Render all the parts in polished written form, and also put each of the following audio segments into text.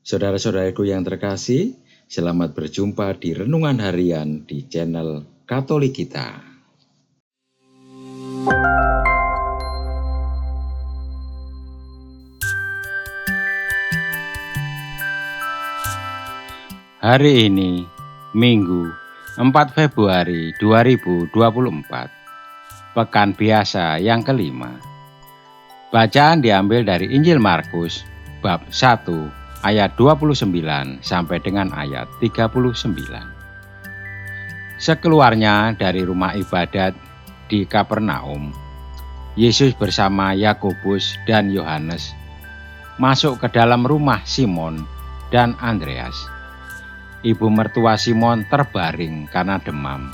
Saudara-saudaraku yang terkasih, selamat berjumpa di Renungan Harian di channel Katolik kita. Hari ini, Minggu 4 Februari 2024, Pekan Biasa yang kelima. Bacaan diambil dari Injil Markus, bab 1, ayat 29 sampai dengan ayat 39. Sekeluarnya dari rumah ibadat di Kapernaum, Yesus bersama Yakobus dan Yohanes masuk ke dalam rumah Simon dan Andreas. Ibu mertua Simon terbaring karena demam.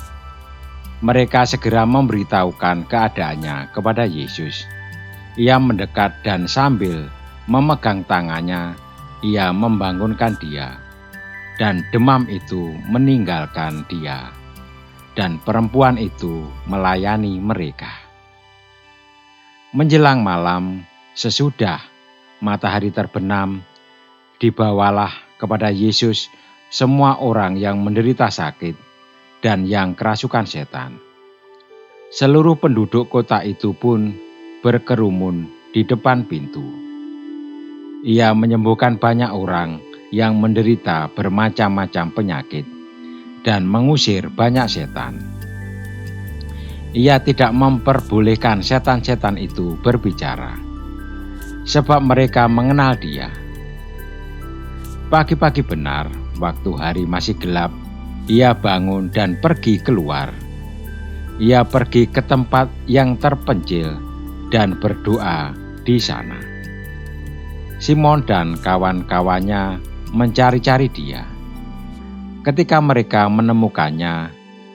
Mereka segera memberitahukan keadaannya kepada Yesus. Ia mendekat dan sambil memegang tangannya, ia membangunkan dia. Dan demam itu meninggalkan dia. Dan perempuan itu melayani mereka. Menjelang malam, sesudah matahari terbenam, dibawalah kepada Yesus semua orang yang menderita sakit dan yang kerasukan setan. Seluruh penduduk kota itu pun berkerumun di depan pintu. Ia menyembuhkan banyak orang yang menderita bermacam-macam penyakit dan mengusir banyak setan. Ia tidak memperbolehkan setan-setan itu berbicara, sebab mereka mengenal dia. Pagi-pagi benar, waktu hari masih gelap, ia bangun dan pergi keluar. Ia pergi ke tempat yang terpencil dan berdoa di sana. Simon dan kawan-kawannya mencari-cari dia. Ketika mereka menemukannya,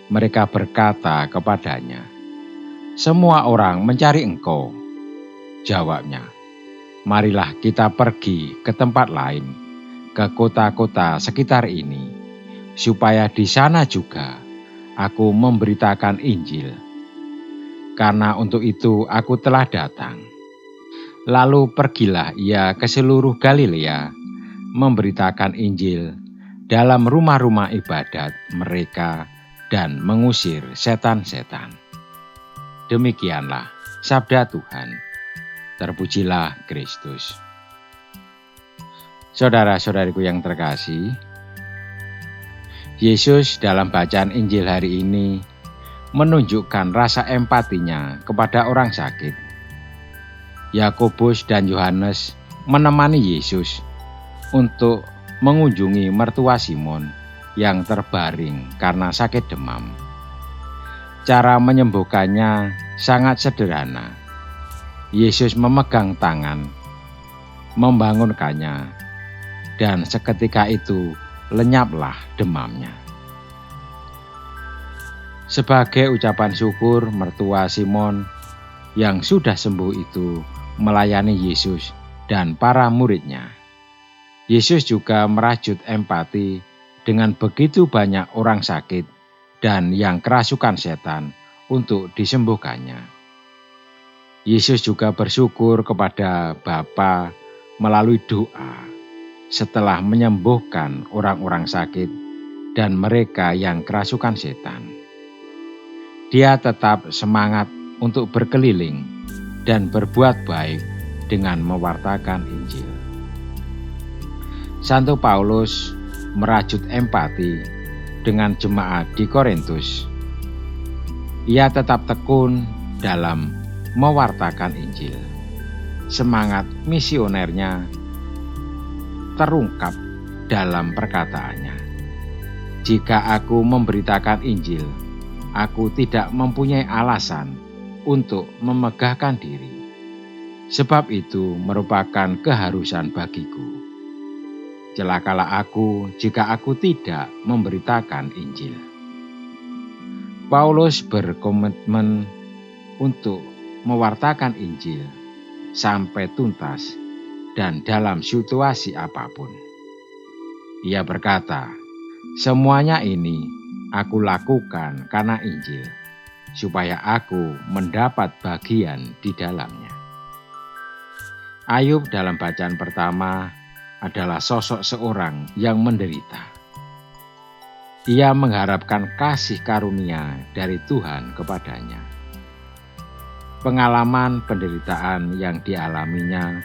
mereka berkata kepadanya, "Semua orang mencari engkau." Jawabnya, "Marilah kita pergi ke tempat lain, ke kota-kota sekitar ini, supaya di sana juga aku memberitakan Injil. Karena untuk itu aku telah datang." Lalu pergilah ia ke seluruh Galilea, memberitakan Injil dalam rumah-rumah ibadat mereka dan mengusir setan-setan. Demikianlah sabda Tuhan. Terpujilah Kristus. Saudara-saudariku yang terkasih, Yesus dalam bacaan Injil hari ini menunjukkan rasa empatinya kepada orang sakit. Yakobus dan Yohanes menemani Yesus untuk mengunjungi mertua Simon yang terbaring karena sakit demam. Cara menyembuhkannya sangat sederhana. Yesus memegang tangan, membangunkannya, dan seketika itu lenyaplah demamnya. Sebagai ucapan syukur, mertua Simon yang sudah sembuh itu melayani Yesus dan para muridnya. Yesus juga merajut empati dengan begitu banyak orang sakit dan yang kerasukan setan untuk disembuhkannya. Yesus juga bersyukur kepada Bapa melalui doa setelah menyembuhkan orang-orang sakit dan mereka yang kerasukan setan. Dia tetap semangat untuk berkeliling dan berbuat baik dengan mewartakan Injil. Santo Paulus merajut empati dengan jemaat di Korintus. Ia tetap tekun dalam mewartakan Injil. Semangat misionernya terungkap dalam perkataannya. "Jika aku memberitakan Injil, aku tidak mempunyai alasan untuk memegahkan diri. Sebab itu merupakan keharusan bagiku. Celakalah aku jika aku tidak memberitakan Injil." Paulus berkomitmen untuk mewartakan Injil sampai tuntas dan dalam situasi apapun. Ia berkata, "Semuanya ini aku lakukan karena Injil, supaya aku mendapat bagian di dalamnya." Ayub dalam bacaan pertama adalah sosok seorang yang menderita. Ia mengharapkan kasih karunia dari Tuhan kepadanya. Pengalaman penderitaan yang dialaminya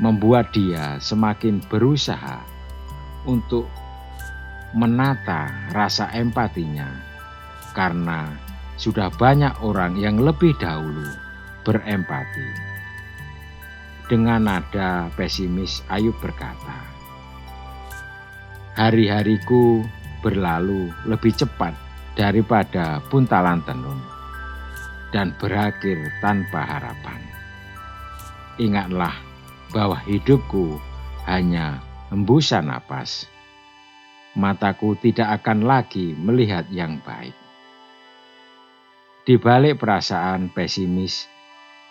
membuat dia semakin berusaha untuk menata rasa empatinya, karena sudah banyak orang yang lebih dahulu berempati. Dengan nada pesimis, Ayub berkata, "Hari-hariku berlalu lebih cepat daripada buntalan tenun dan berakhir tanpa harapan. Ingatlah bahwa hidupku hanya hembusan napas. Mataku tidak akan lagi melihat yang baik." Di balik perasaan pesimis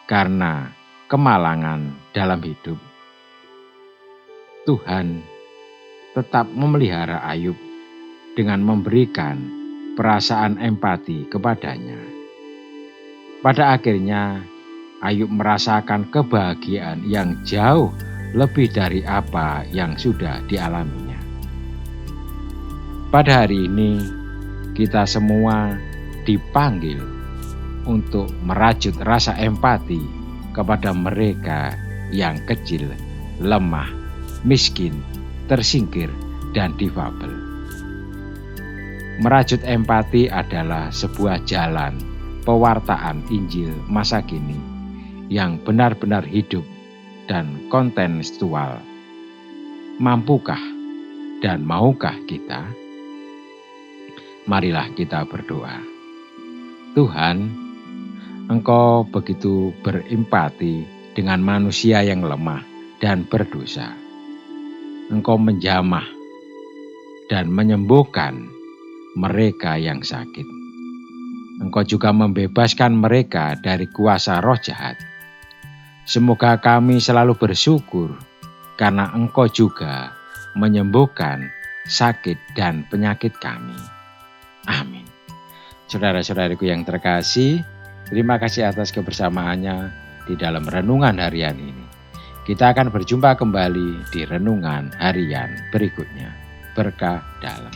karena kemalangan dalam hidup, Tuhan tetap memelihara Ayub dengan memberikan perasaan empati kepadanya. Pada akhirnya, Ayub merasakan kebahagiaan yang jauh lebih dari apa yang sudah dialaminya. Pada hari ini, kita semua dipanggil untuk merajut rasa empati kepada mereka yang kecil, lemah, miskin, tersingkir, dan difabel. Merajut empati adalah sebuah jalan pewartaan Injil masa kini yang benar-benar hidup dan kontekstual. Mampukah dan maukah kita? Marilah kita berdoa. Tuhan, Engkau begitu berempati dengan manusia yang lemah dan berdosa. Engkau menjamah dan menyembuhkan mereka yang sakit. Engkau juga membebaskan mereka dari kuasa roh jahat. Semoga kami selalu bersyukur karena Engkau juga menyembuhkan sakit dan penyakit kami. Amin. Saudara-saudariku yang terkasih, terima kasih atas kebersamaannya di dalam renungan harian ini. Kita akan berjumpa kembali di renungan harian berikutnya. Berkah dalam.